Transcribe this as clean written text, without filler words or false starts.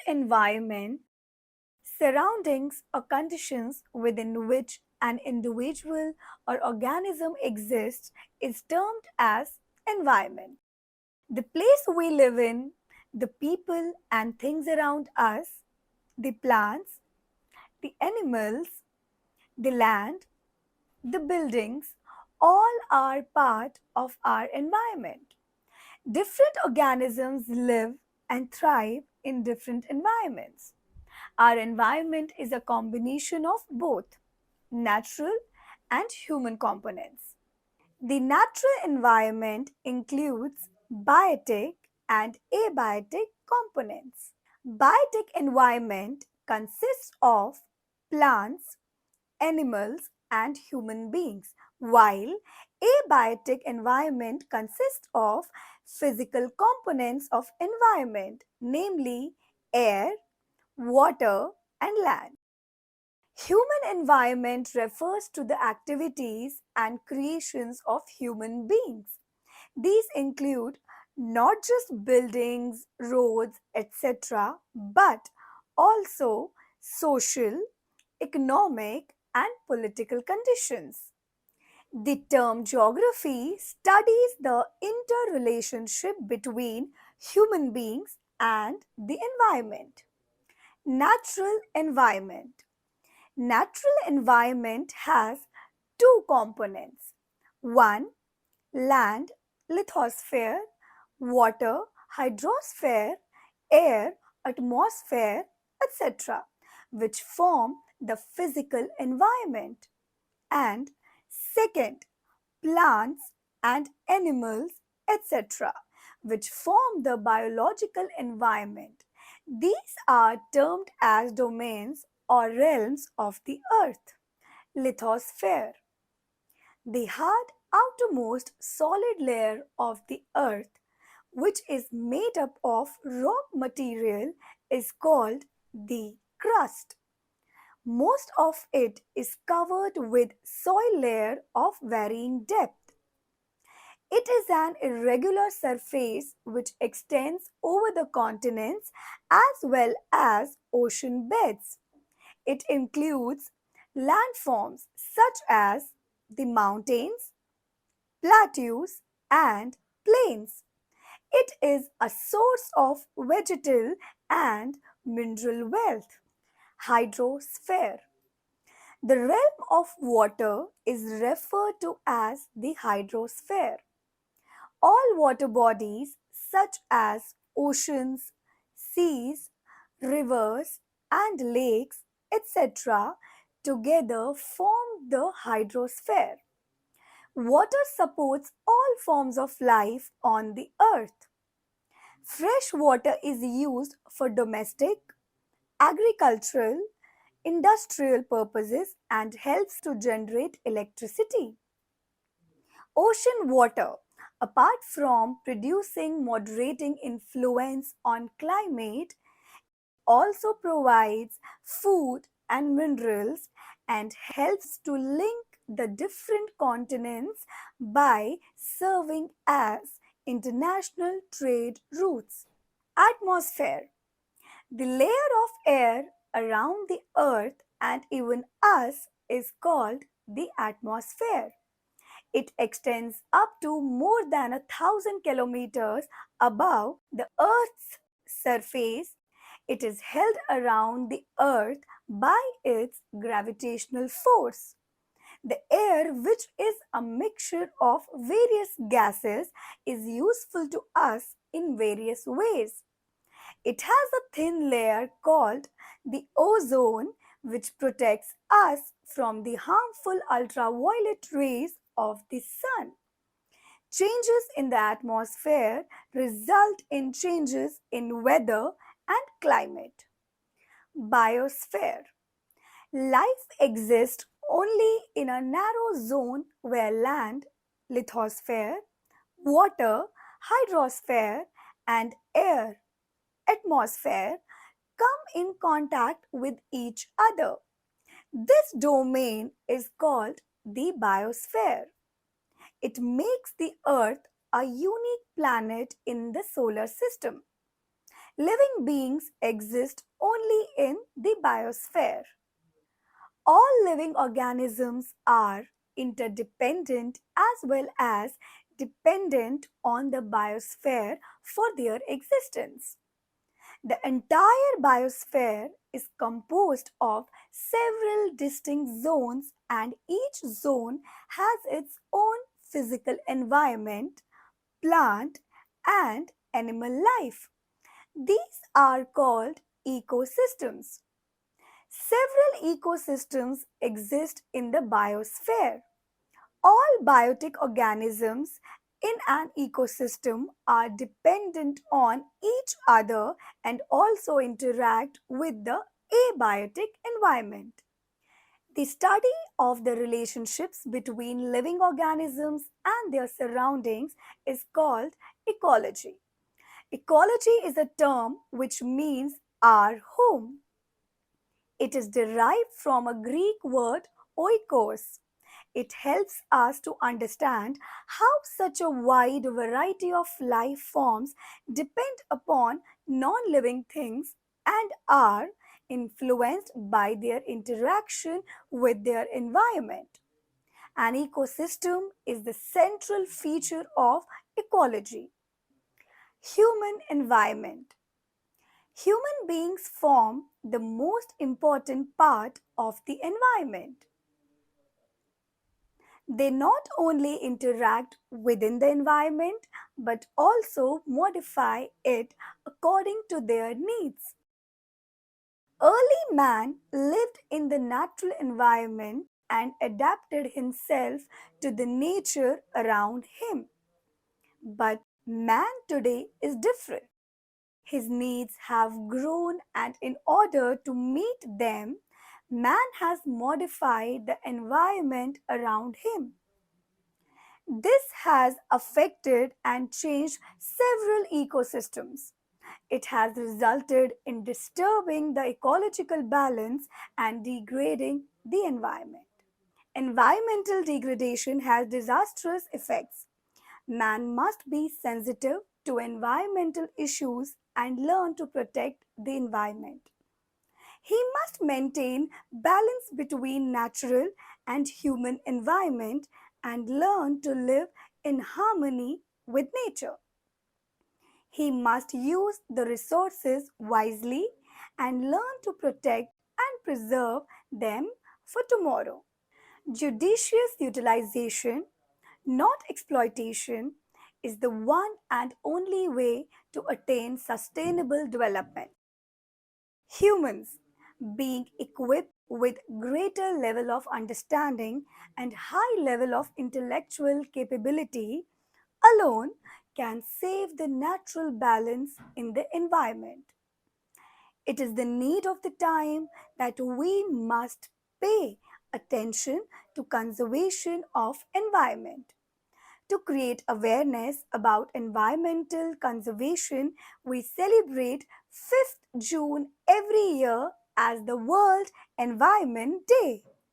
environment, surroundings or conditions within which an individual or organism exists is termed as environment. The place we live in, the people and things around us, the plants, the animals, the land, the buildings, all are part of our environment. Different organisms live and thrive in different environments. Our environment is a combination of both natural and human components. The natural environment includes biotic and abiotic components. Biotic environment consists of plants, animals and human beings, while abiotic environment consists of physical components of environment, namely air, water and land. Human environment refers to the activities and creations of human beings. These include not just buildings, roads, etc., but also social, economic, and political conditions. The term geography studies the interrelationship between human beings and the environment. Natural environment. Natural environment has two components. One, land, lithosphere, water, hydrosphere, air, atmosphere, etc., which form the physical environment. And second, plants and animals, etc., which form the biological environment. These are termed as domains or realms of the earth. Lithosphere. The hard outermost solid layer of the earth, which is made up of rock material, is called the crust. Most of it is covered with soil layer of varying depth. It is an irregular surface which extends over the continents as well as ocean beds. It includes landforms such as the mountains, plateaus, and plains. It is a source of vegetal and mineral wealth. Hydrosphere. The realm of water is referred to as the hydrosphere. All water bodies such as oceans, seas, rivers, and lakes, etc., together form the hydrosphere. Water supports all forms of life on the earth. Fresh water is used for domestic, agricultural, industrial purposes and helps to generate electricity. Ocean water, apart from producing moderating influence on climate, also provides food and minerals and helps to link the different continents by serving as international trade routes. Atmosphere. The layer of air around the earth and even us is called the atmosphere. It extends up to more than 1,000 kilometers above the Earth's surface. It is held around the Earth by its gravitational force. The air, which is a mixture of various gases, is useful to us in various ways. It has a thin layer called the ozone, which protects us from the harmful ultraviolet rays of the sun. Changes in the atmosphere result in changes in weather and climate. Biosphere. Life exists only in a narrow zone where land, lithosphere, water, hydrosphere, and air, atmosphere, come in contact with each other. This domain is called the biosphere. It makes the Earth a unique planet in the solar system. Living beings exist only in the biosphere. All living organisms are interdependent as well as dependent on the biosphere for their existence. The entire biosphere is composed of several distinct zones, and each zone has its own physical environment, plant, and animal life. These are called ecosystems. Several ecosystems exist in the biosphere. All biotic organisms in an ecosystem are dependent on each other and also interact with the abiotic environment. The study of the relationships between living organisms and their surroundings is called ecology. Ecology is a term which means our home. It is derived from a Greek word oikos. It helps us to understand how such a wide variety of life forms depend upon non living things and are influenced by their interaction with their environment. An ecosystem is the central feature of ecology. Human environment. Human beings form the most important part of the environment. They not only interact within the environment but also modify it according to their needs. Early man lived in the natural environment and adapted himself to the nature around him. But man today is different. His needs have grown, and in order to meet them, man has modified the environment around him. This has affected and changed several ecosystems. It has resulted in disturbing the ecological balance and degrading the environment. Environmental degradation has disastrous effects. Man must be sensitive to environmental issues and learn to protect the environment. He must maintain balance between natural and human environment and learn to live in harmony with nature. He must use the resources wisely and learn to protect and preserve them for tomorrow. Judicious utilization, not exploitation, is the one and only way to attain sustainable development. Humans, being equipped with greater level of understanding and high level of intellectual capability, alone can save the natural balance in the environment. It is the need of the time that we must pay attention to conservation of environment. To create awareness about environmental conservation, we celebrate 5th June every year as the World Environment Day.